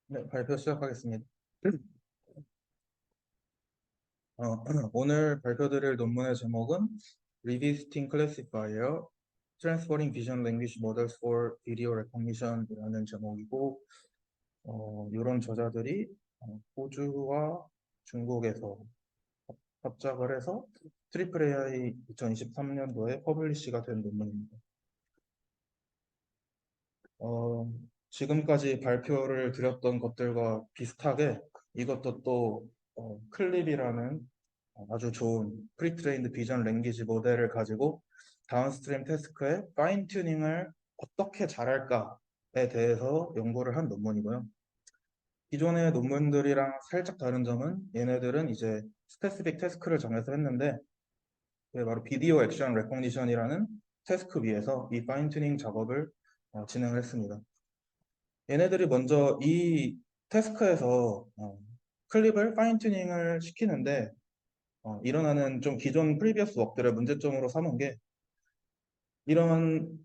네, 발표 시작하겠습니다. 오늘 발표드릴 논문의 제목은 Revisiting Classifier Transferring Vision Language Models for Video Recognition 이라는 제목이고, 이런 저자들이 호주와 중국에서 합작을 해서 트리플 AI 2023년도에 퍼블리시가 된 논문입니다. 지금까지 발표를 드렸던 것들과 비슷하게 이것도 또 클립이라는 아주 좋은 프리트레인드 비전 랭귀지 모델을 가지고 다운스트림 태스크의 파인 튜닝을 어떻게 잘할까에 대해서 연구를 한 논문이고요. 기존의 논문들이랑 살짝 다른 점은 얘네들은 이제 스페시픽 태스크를 정해서 했는데, 그게 바로 비디오 액션 레코니션이라는 태스크 위에서 이 파인 튜닝 작업을 진행을 했습니다. 얘네들이 먼저 이 태스크에서 클립을 파인 튜닝을 시키는데 일어나는 좀 기존 프리비어스 웍들의 문제점으로 삼은 게, 이런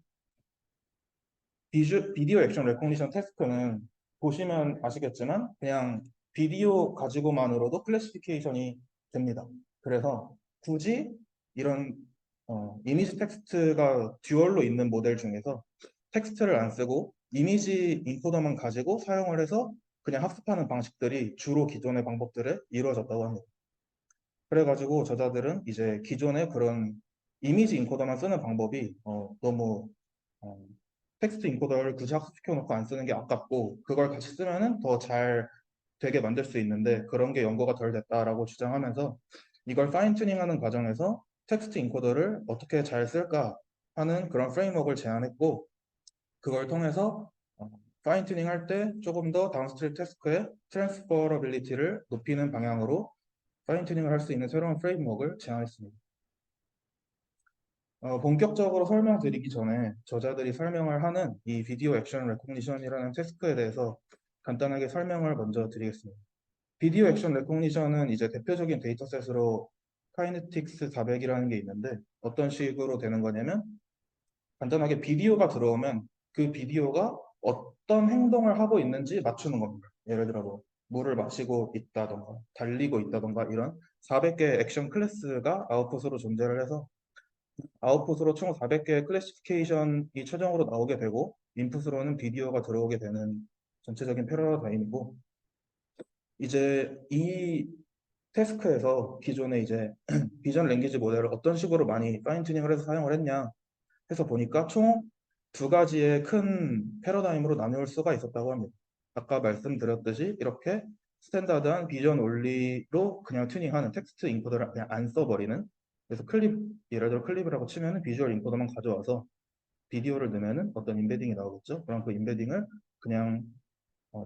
비디오 액션 레코니션 태스크는 보시면 아시겠지만 그냥 비디오 가지고만으로도 클래시피케이션이 됩니다. 그래서 굳이 이런 이미지 텍스트가 듀얼로 있는 모델 중에서 텍스트를 안 쓰고 이미지 인코더만 가지고 사용을 해서 그냥 학습하는 방식들이 주로 기존의 방법들에 이루어졌다고 합니다. 그래가지고 저자들은 이제 기존의 그런 이미지 인코더만 쓰는 방법이 너무 어, 텍스트 인코더를 굳이 학습시켜놓고 안 쓰는 게 아깝고, 그걸 같이 쓰면은 더 잘 되게 만들 수 있는데 그런 게 연구가 덜 됐다라고 주장하면서, 이걸 파인 튜닝하는 과정에서 텍스트 인코더를 어떻게 잘 쓸까 하는 그런 프레임워크를 제안했고, 그걸 통해서 파인 튜닝 할 때 조금 더 다운스트림 태스크의 트랜스퍼러빌리티를 높이는 방향으로 파인 튜닝을 할 수 있는 새로운 프레임워크를 제안했습니다. 본격적으로 설명드리기 전에 저자들이 설명을 하는 이 비디오 액션 레코니션이라는 태스크에 대해서 간단하게 설명을 먼저 드리겠습니다. 비디오 액션 레코니션은 이제 대표적인 데이터셋으로 카이네틱스 400이라는 게 있는데, 어떤 식으로 되는 거냐면 간단하게 비디오가 들어오면 그 비디오가 어떤 행동을 하고 있는지 맞추는 겁니다. 예를 들어 뭐 물을 마시고 있다던가 달리고 있다던가 이런 400개의 액션 클래스가 아웃풋으로 존재를 해서, 아웃풋으로 총 400개의 클래시피케이션이 최종으로 나오게 되고 인풋으로는 비디오가 들어오게 되는 전체적인 패러다임이고, 이제 이 태스크에서 기존에 이제 비전 랭귀지 모델을 어떤 식으로 많이 파인 튜닝을 해서 사용을 했냐 해서 보니까 총 두 가지의 큰 패러다임으로 나눌 수가 있었다고 합니다. 아까 말씀드렸듯이 이렇게 스탠다드한 비전 올리로 그냥 튜닝하는 텍스트 인코더를 그냥 안 써버리는, 그래서 클립, 예를 들어 클립이라고 치면은 비주얼 인코더만 가져와서 비디오를 넣으면은 어떤 임베딩이 나오겠죠. 그럼 그 임베딩을 그냥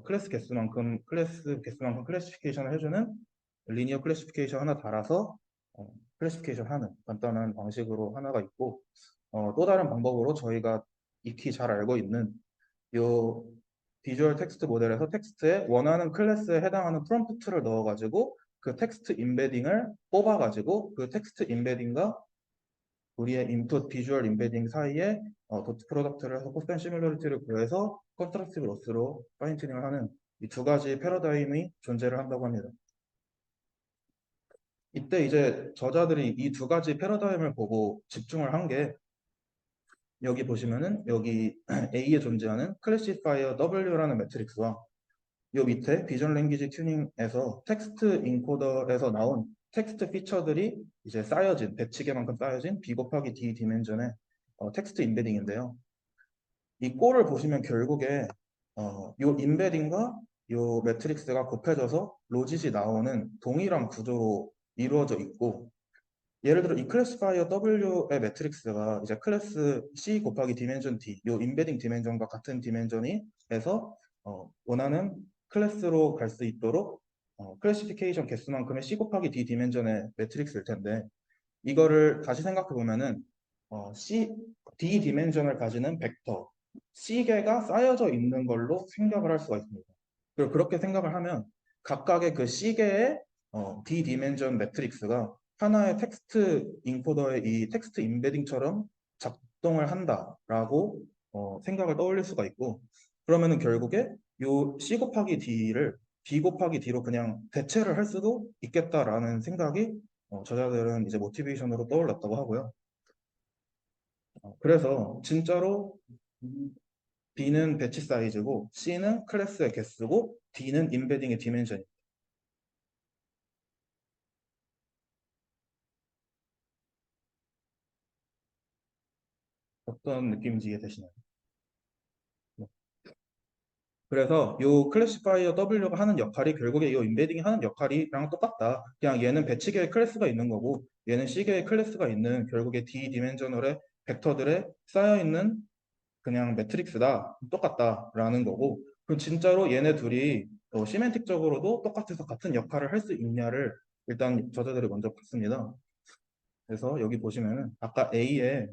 클래스 개수만큼 클래시피케이션을 해주는 리니어 클래시피케이션 하나 달아서 클래시피케이션 하는 간단한 방식으로 하나가 있고, 또 다른 방법으로 저희가 익히 잘 알고 있는 요 비주얼 텍스트 모델에서 텍스트에 원하는 클래스에 해당하는 프롬프트를 넣어가지고 그 텍스트 임베딩을 뽑아가지고 그 텍스트 임베딩과 우리의 인풋 비주얼 임베딩 사이에 도트 프로덕트를 해서 코스탄 시뮬러리티를 구해서 컨트라스티브 로스로 파인 튜닝을 하는 이 두 가지 패러다임이 존재를 한다고 합니다. 이때 이제 저자들이 이 두 가지 패러다임을 보고 집중을 한 게, 여기 보시면은 여기 A에 존재하는 클래시파이어 W라는 매트릭스와 요 밑에 비전 랭귀지 튜닝에서 텍스트 인코더에서 나온 텍스트 피처들이 이제 쌓여진, 배치개만큼 쌓여진 B 곱하기 D 디멘전의 텍스트 임베딩인데요. 이 꼴을 보시면 결국에 요 임베딩과 요 매트릭스가 곱해져서 로짓이 나오는 동일한 구조로 이루어져 있고, 예를 들어 이 클래시파이어 W의 매트릭스가 이제 클래스 C 곱하기 디멘전 D, 요 임베딩 디멘전과 같은 디멘전이 해서 원하는 클래스로 갈 수 있도록 클래시피케이션 개수만큼의 C 곱하기 D 디멘전의 매트릭스일 텐데, 이거를 다시 생각해 보면은 D 디멘전을 가지는 벡터 C개가 쌓여져 있는 걸로 생각을 할 수가 있습니다. 그리고 그렇게 생각을 하면 각각의 그 C개의 D 디멘전 매트릭스가 하나의 텍스트 인코더의 이 텍스트 임베딩처럼 작동을 한다라고 생각을 떠올릴 수가 있고, 그러면은 결국에 요 C 곱하기 D를 B 곱하기 D로 그냥 대체를 할 수도 있겠다라는 생각이 저자들은 이제 모티베이션으로 떠올랐다고 하고요. 그래서 진짜로 B는 배치 사이즈고 C는 클래스의 개수고 D는 인베딩의 디멘션입니다. 어떤 느낌인지 이해되시나요? 네. 그래서 요 클래시파이어 W가 하는 역할이 결국에 요 인베딩이 하는 역할이랑 똑같다. 그냥 얘는 배치계의 클래스가 있는 거고 얘는 C계의 클래스가 있는 결국에 D 디멘셔널의 벡터들에 쌓여있는 그냥 매트릭스다. 똑같다라는 거고 그럼 진짜로 얘네 둘이 시멘틱적으로도 똑같아서 같은 역할을 할 수 있냐를 일단 저자들이 먼저 봤습니다. 그래서 여기 보시면은 아까 A에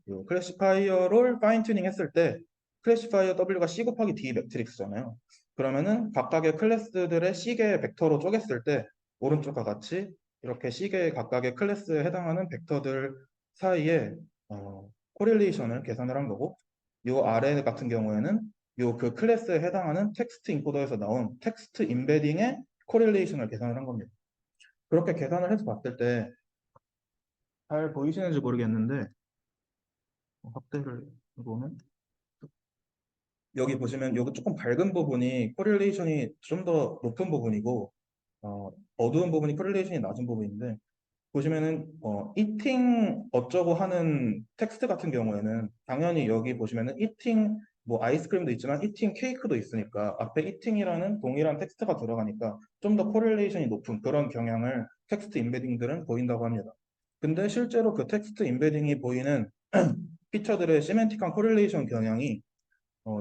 요 클래시파이어를 파인 튜닝 했을 때 클래시파이어 W가 C 곱하기 D 매트릭스잖아요. 그러면은 각각의 클래스들의 C개의 벡터로 쪼갰을 때 오른쪽과 같이 이렇게 C개의 각각의 클래스에 해당하는 벡터들 사이에 코릴레이션을 계산을 한 거고 요 아래 같은 경우에는 요 그 클래스에 해당하는 텍스트 인코더에서 나온 텍스트 임베딩의 코릴레이션을 계산을 한 겁니다. 그렇게 계산을 해서 봤을 때 잘 보이시는지 모르겠는데 확대를 해보면 여기 보시면 여기 조금 밝은 부분이 코릴레이션이 좀 더 높은 부분이고 어두운 부분이 코릴레이션이 낮은 부분인데 보시면은 eating 어쩌고 하는 텍스트 같은 경우에는 당연히 여기 보시면은 eating 뭐 아이스크림도 있지만 eating 케이크도 있으니까 앞에 eating이라는 동일한 텍스트가 들어가니까 좀 더 코릴레이션이 높은 그런 경향을 텍스트 인베딩들은 보인다고 합니다. 근데 실제로 그 텍스트 인베딩이 보이는 피처들의 시멘틱한 코릴레이션 경향이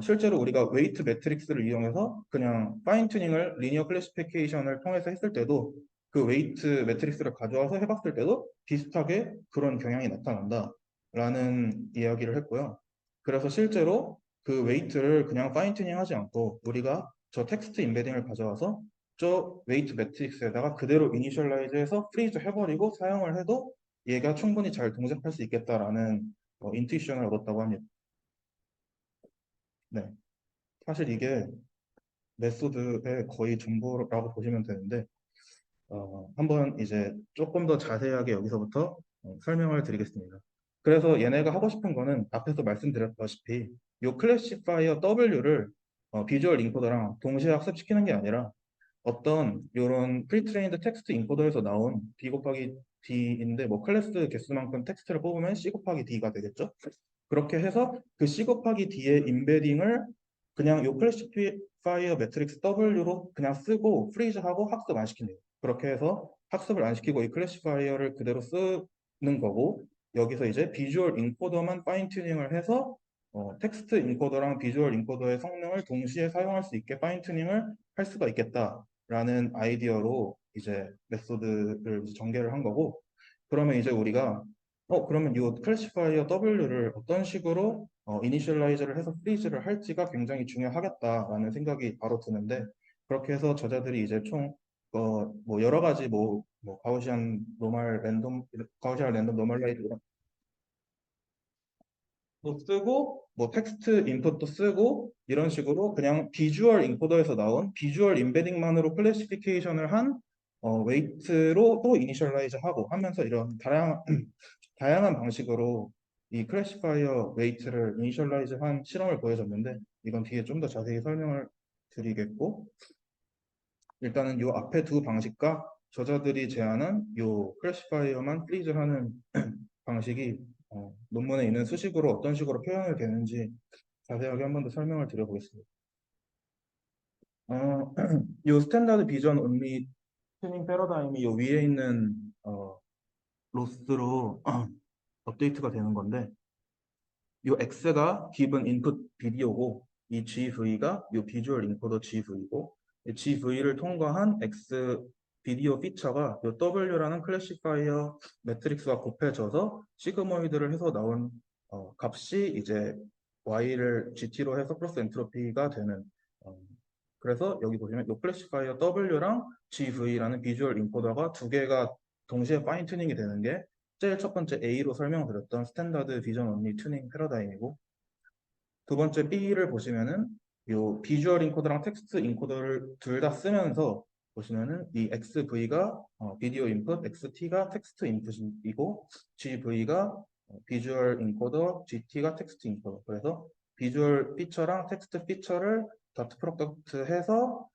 실제로 우리가 웨이트 매트릭스를 이용해서 그냥 파인 튜닝을 리니어 클래시피케이션을 통해서 했을 때도 그 웨이트 매트릭스를 가져와서 해봤을 때도 비슷하게 그런 경향이 나타난다라는 이야기를 했고요. 그래서 실제로 그 웨이트를 그냥 파인 튜닝 하지 않고 우리가 저 텍스트 인베딩을 가져와서 저 웨이트 매트릭스에다가 그대로 이니셜라이즈해서 프리즈 해버리고 사용을 해도 얘가 충분히 잘 동작할 수 있겠다라는 인투이션을 얻었다고 합니다. 네. 사실 이게 메소드의 거의 전부라고 보시면 되는데 한번 이제 조금 더 자세하게 여기서부터 설명을 드리겠습니다. 그래서 얘네가 하고 싶은 거는 앞에서 말씀드렸다시피 이 클래시파이어 W를 비주얼 인코더랑 동시에 학습시키는 게 아니라 어떤 이런 프리트레인드 텍스트 인코더에서 나온 D 곱하기 D인데 뭐 클래스 개수만큼 텍스트를 뽑으면 C 곱하기 D가 되겠죠? 그렇게 해서 그 C 곱하기 D의 인베딩을 그냥 요 클래시파이어 매트릭스 W로 그냥 쓰고 프리즈하고 학습 안 시키네요. 그렇게 해서 학습을 안 시키고 이 클래시파이어를 그대로 쓰는 거고 여기서 이제 비주얼 인코더만 파인 튜닝을 해서 텍스트 인코더랑 비주얼 인코더의 성능을 동시에 사용할 수 있게 파인 튜닝을 할 수가 있겠다라는 아이디어로 이제 메소드를 이제 전개를 한 거고 그러면 이제 우리가 그러면 이 클래시파이어 W를 어떤 식으로 이니셜라이즈를 해서 프리즈를 할지가 굉장히 중요하겠다라는 생각이 바로 드는데 그렇게 해서 저자들이 이제 총 뭐 여러 가지 뭐 가우시안 랜덤 노멀라이즈 도 쓰고 뭐 텍스트 인풋도 쓰고 이런 식으로 그냥 비주얼 인코더에서 나온 비주얼 인베딩만으로 클래시피케이션을 한 웨이트로 또 이니셜라이즈 하고 하면서 이런 다양한 방식으로 이 클래시파이어 웨이트를 이니셜라이즈 한 실험을 보여줬는데 이건 뒤에 좀 더 자세히 설명을 드리겠고 일단은 이 앞에 두 방식과 저자들이 제안한 이 클래시파이어만 프리즈하는 방식이 논문에 있는 수식으로 어떤 식으로 표현이 되는지 자세하게 한 번 더 설명을 드려보겠습니다. 이 스탠다드 비전 온리 튜닝 패러다임이 이 위에 있는 로스로 업데이트가 되는 건데 이 X가 기본 인풋 비디오고 이 GV가 이 비주얼 인코더 GV고 이 GV를 통과한 X 비디오 피처가 이 W라는 클래시파이어 매트릭스와 곱해져서 시그모이드를 해서 나온 값이 이제 Y를 GT로 해서 플러스 엔트로피가 되는 어, 그래서 여기 보시면 이 클래시파이어 W랑 GV라는 비주얼 인코더가 두 개가 동시에 파인 튜닝이 되는 게 제일 첫 번째 A로 설명드렸던 스탠다드 비전 언리 튜닝 패러다임이고 두 번째 B를 보시면은 요 비주얼 인코더랑 텍스트 인코더를 둘 다 쓰면서 보시면은 이 XV가 비디오 인풋, XT가 텍스트 인풋이고 GV가 비주얼 인코더, GT가 텍스트 인코더. 그래서 비주얼 피처랑 텍스트 피처를 닷 프로덕트 해서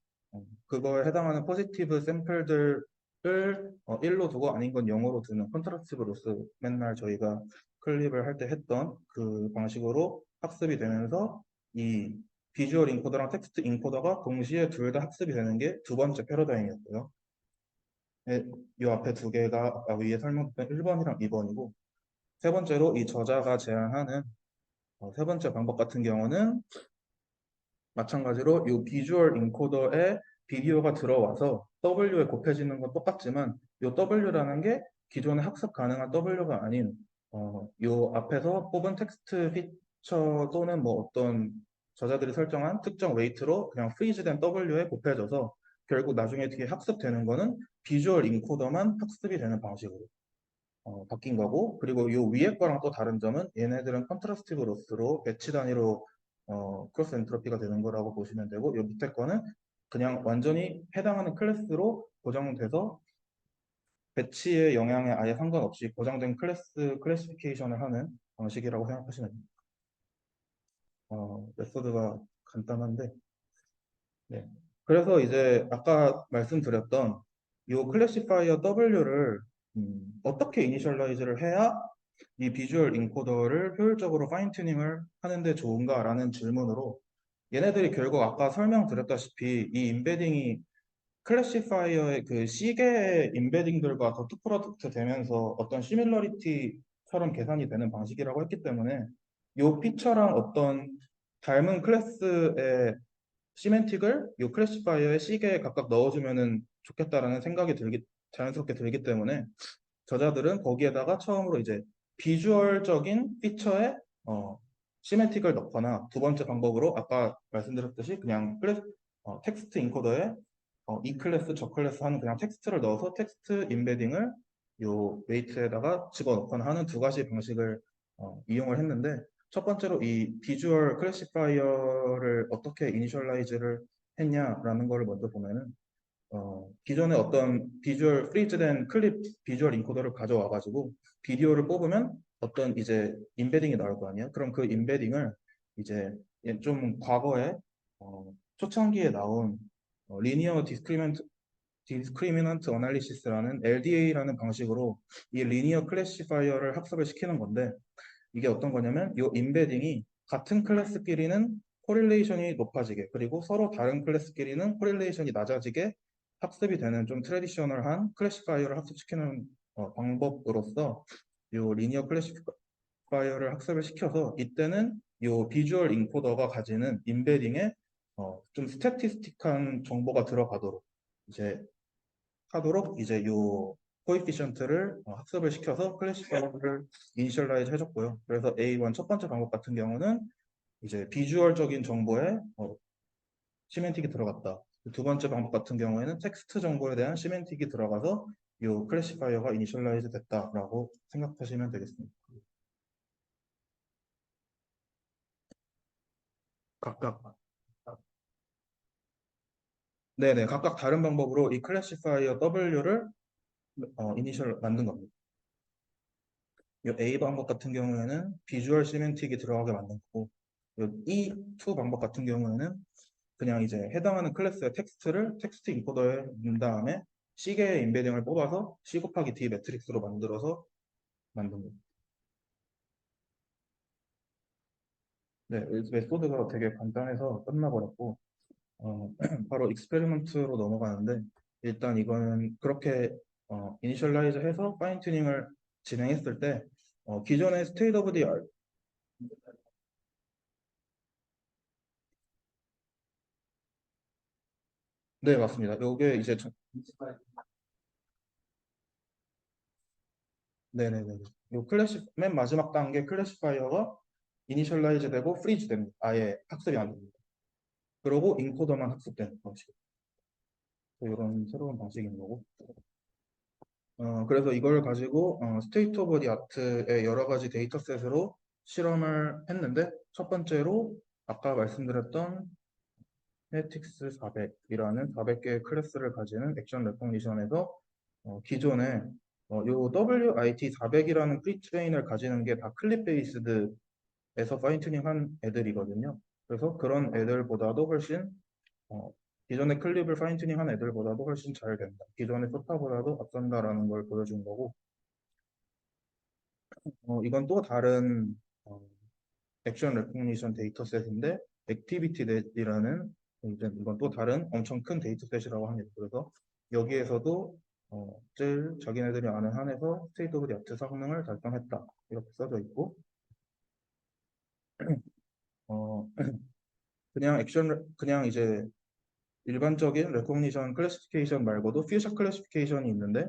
그거에 해당하는 포지티브 샘플들을 1로 두고 아닌 건 0으로 두는 컨트라스티브 로스 맨날 저희가 클립을 할 때 했던 그 방식으로 학습이 되면서 이 비주얼 인코더랑 텍스트 인코더가 동시에 둘 다 학습이 되는 게 두 번째 패러다임이었고요. 이 앞에 두 개가 아까 위에 설명드린 1번이랑 2번이고 세 번째로 이 저자가 제안하는 세 번째 방법 같은 경우는 마찬가지로 이 비주얼 인코더에 비디오가 들어와서 W에 곱해지는 건 똑같지만 이 W라는 게 기존에 학습 가능한 W가 아닌 이 앞에서 뽑은 텍스트 피처 또는 뭐 어떤 저자들이 설정한 특정 웨이트로 그냥 프리즈된 W에 곱해져서 결국 나중에 뒤에 학습되는 거는 비주얼 인코더만 학습이 되는 방식으로 바뀐 거고, 그리고 이 위에 거랑 또 다른 점은 얘네들은 컨트라스티브 로스로 배치 단위로 크로스 엔트로피가 되는 거라고 보시면 되고, 이 밑에 거는 그냥 완전히 해당하는 클래스로 고정돼서 배치의 영향에 아예 상관없이 고정된 클래시피케이션을 하는 방식이라고 생각하시면 됩니다. 메소드가 간단한데, 네. 그래서 이제 아까 말씀드렸던 이 클래시파이어 W를 어떻게 이니셜라이즈를 해야 이 비주얼 인코더를 효율적으로 파인 튜닝을 하는데 좋은가라는 질문으로 얘네들이 결국 아까 설명드렸다시피 이 임베딩이 클래시파이어의 그 시계 임베딩들과 더트 프로덕트 되면서 어떤 시밀러리티처럼 계산이 되는 방식이라고 했기 때문에 이 피처랑 어떤 닮은 클래스의 시멘틱을 이 클래시파이어의 시계에 각각 넣어주면은 좋겠다라는 생각이 자연스럽게 들기 때문에 저자들은 거기에다가 처음으로 이제 비주얼적인 피처에 시멘틱을 넣거나 두 번째 방법으로 아까 말씀드렸듯이 그냥 텍스트 인코더에 이 클래스 저 클래스 하는 그냥 텍스트를 넣어서 텍스트 인베딩을 요 웨이트에다가 집어넣거나 하는 두 가지 방식을 이용을 했는데 첫 번째로 이 비주얼 클래시파이어를 어떻게 이니셜라이즈를 했냐라는 걸 먼저 보면은 기존에 어떤 비주얼 프리즈된 클립 비주얼 인코더를 가져와 가지고 비디오를 뽑으면 어떤 이제 임베딩이 나올 거 아니에요. 그럼 그 임베딩을 이제 좀 과거에 초창기에 나온 리니어 디스크리미넌트 어널리시스라는 LDA라는 방식으로 이 리니어 클래시파이어를 학습을 시키는 건데 이게 어떤 거냐면 이 임베딩이 같은 클래스끼리는 코릴레이션이 높아지게 그리고 서로 다른 클래스끼리는 코릴레이션이 낮아지게 학습이 되는 좀 트레디셔널한 클래시파이어를 학습시키는 방법으로서 이 리니어 클래시파이어를 학습을 시켜서 이때는 이 비주얼 인코더가 가지는 임베딩에 좀 스태티스틱한 정보가 들어가도록 이제 하도록 이제 요 코에피션트를 학습을 시켜서 클래시파이어를 이니셜라이즈 해줬고요. 그래서 A1 첫 번째 방법 같은 경우는 이제 비주얼적인 정보에 시멘틱이 들어갔다. 두 번째 방법 같은 경우에는 텍스트 정보에 대한 시멘틱이 들어가서 이 클래시파이어가 이니셜라이즈 됐다라고 생각하시면 되겠습니다. 각각 네네 각각 다른 방법으로 이 클래시파이어 W를 이니셜 만든 겁니다. 이 A 방법 같은 경우에는 비주얼 시멘틱이 들어가게 만든 거고 이 E2 방법 같은 경우에는 그냥 이제 해당하는 클래스의 텍스트를 텍스트 인코더에 넣은 다음에 C계의 임베딩을 뽑아서 C 곱하기 D 매트릭스로 만들어서 만든 거예요. 네, 메소드가 되게 간단해서 끝나버렸고 바로 익스페리먼트로 넘어가는데 일단 이거는 그렇게 이니셜라이즈 해서 파인 튜닝을 진행했을 때 기존의 스테이트 오브 디 네, 맞습니다. 요게 이제 네네네. 요 맨 마지막 단계 클래시파이어가 이니셜라이즈 되고 프리즈 됩니다. 아예 학습이 안 됩니다. 그러고 인코더만 학습되는 방식. 이런 새로운 방식인 거고. 그래서 이걸 가지고 스테이트 오브 디 아트의 여러 가지 데이터셋으로 실험을 했는데 첫 번째로 아까 말씀드렸던 키네틱스 400이라는 400개의 클래스를 가지는 액션 레코니션에서 기존에 요 WIT 400이라는 프리트레인을 가지는 게 다 클립 베이스드에서 파인튜닝 한 애들이거든요. 그래서 그런 애들보다도 훨씬 기존의 클립을 파인튜닝 한 애들보다도 훨씬 잘 된다. 기존의 소타보다도 앞선다라는 걸 보여준 거고, 이건 또 다른 어, 액션 레코니션 데이터셋인데 액티비티넷이라는 이건 또 다른 엄청 큰 데이터셋이라고 합니다. 그래서 여기에서도 제일 자기네들이 아는 한에서 스테이트 오브 디 아트 성능을 달성했다 이렇게 써져 있고 어, 그냥 이제 일반적인 레코니션 클래시피케이션 말고도 퓨처 클래시피케이션이 있는데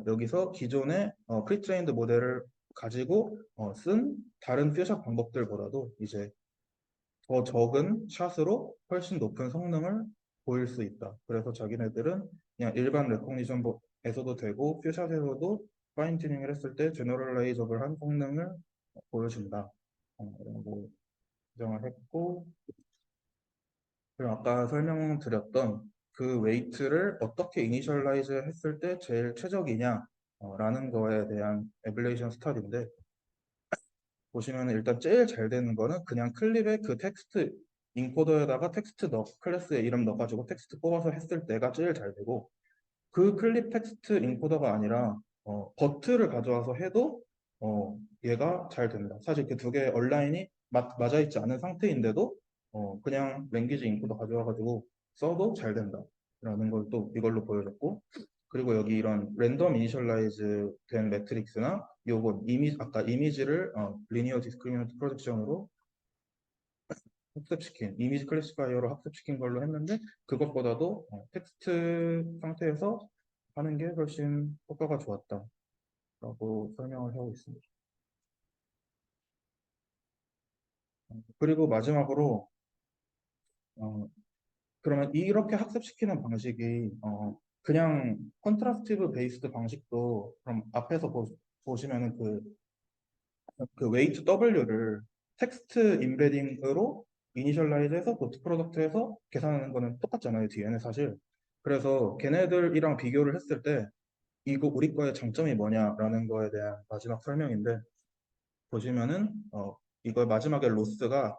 여기서 기존의 프리트레인드 모델을 가지고 쓴 다른 퓨처 방법들보다도 이제 더 적은 샷으로 훨씬 높은 성능을 보일 수 있다. 그래서 자기네들은 그냥 일반 레코니션에서도 되고 퓨샷에서도 파인 튜닝을 했을 때 제너럴라이저블한 성능을 보여준다. 이런 거 규정을 했고 그리고 아까 설명드렸던 그 웨이트를 어떻게 이니셜라이즈 했을 때 제일 최적이냐 라는 거에 대한 에블레이션 스타디인데 보시면 일단 제일 잘 되는 거는 그냥 클립에 그 텍스트 인코더에다가 텍스트 클래스에 이름 넣어가지고 텍스트 뽑아서 했을 때가 제일 잘 되고 그 클립 텍스트 인코더가 아니라 버트를 가져와서 해도 얘가 잘 된다. 사실 그 두 개의 얼라인이 맞아 있지 않은 상태인데도 그냥 랭귀지 인코더 가져와가지고 써도 잘 된다. 라는 걸 또 이걸로 보여줬고 그리고 여기 이런 랜덤 이니셜라이즈 된 매트릭스나 요거 아까 이미지를 리니어 디스크리미넌트 프로젝션으로 학습시킨 이미지 클래시파이어로 학습시킨 걸로 했는데 그것보다도 텍스트 상태에서 하는 게 훨씬 효과가 좋았다라고 설명을 하고 있습니다. 그리고 마지막으로 어, 그러면 이렇게 학습시키는 방식이 그냥 컨트라스티브 베이스드 방식도 그럼 앞에서 보시면은 그 웨이트 W를 텍스트 임베딩으로 이니셜라이즈해서 도트 프로덕트해서 계산하는 거는 똑같잖아요, 뒤에는 사실. 그래서 걔네들이랑 비교를 했을 때 이거 우리 거의 장점이 뭐냐라는 거에 대한 마지막 설명인데 보시면은 이거 마지막에 로스가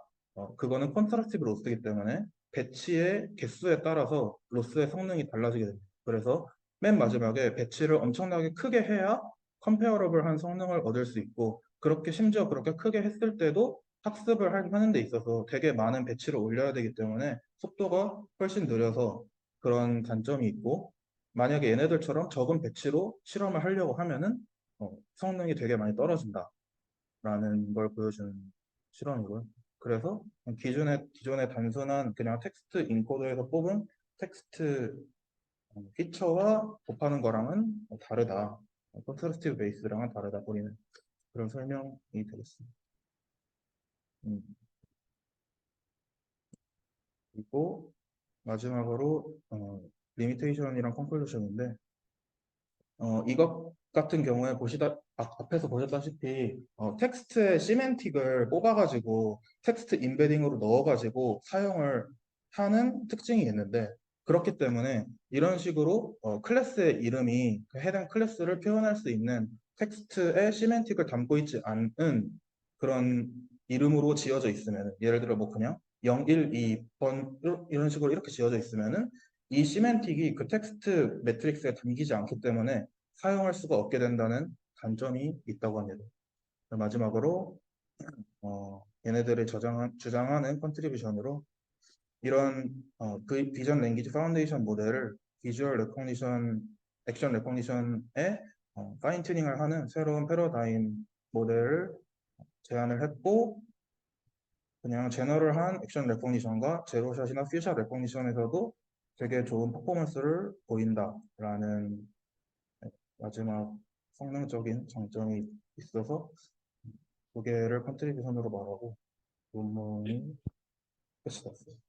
그거는 컨트라스티브 로스이기 때문에 배치의 개수에 따라서 로스의 성능이 달라지게 됩니다. 그래서 맨 마지막에 배치를 엄청나게 크게 해야 컴페어러블한 성능을 얻을 수 있고 그렇게 심지어 그렇게 크게 했을 때도 학습을 하는 데 있어서 되게 많은 배치를 올려야 되기 때문에 속도가 훨씬 느려서 그런 단점이 있고 만약에 얘네들처럼 적은 배치로 실험을 하려고 하면은 성능이 되게 많이 떨어진다. 라는 걸 보여주는 실험이고요. 그래서 기존의 단순한 그냥 텍스트 인코더에서 뽑은 텍스트 피처와 곱하는 거랑은 다르다. 컨트라스티브 베이스랑은 다르다. 우리는 그런 설명이 되겠습니다. 음, 그리고 마지막으로 리미테이션이랑 컨클루션인데 이것 같은 경우에 앞에서 보셨다시피 텍스트의 시멘틱을 뽑아가지고 텍스트 임베딩으로 넣어가지고 사용을 하는 특징이 있는데 그렇기 때문에 이런 식으로 클래스의 이름이 그 해당 클래스를 표현할 수 있는 텍스트의 시멘틱을 담고 있지 않은 그런 이름으로 지어져 있으면 예를 들어 뭐 그냥 0, 1, 2번 이런 식으로 이렇게 지어져 있으면은 이 시멘틱이 그 텍스트 매트릭스에 담기지 않기 때문에 사용할 수가 없게 된다는 단점이 있다고 합니다. 마지막으로 얘네들이 주장하는 컨트리뷰션으로 이런 그 비전 랭귀지 파운데이션 모델을 비주얼 레코니션, 액션 레코니션에 파인 튜닝을 하는 새로운 패러다임 모델을 제안을 했고 그냥 제너럴한 액션 레코니션과 제로샷이나 퓨샷 레코니션에서도 되게 좋은 퍼포먼스를 보인다라는 마지막 성능적인 장점이 있어서 두 개를 컨트리뷰션으로 말하고 논문이 끝이 났어요.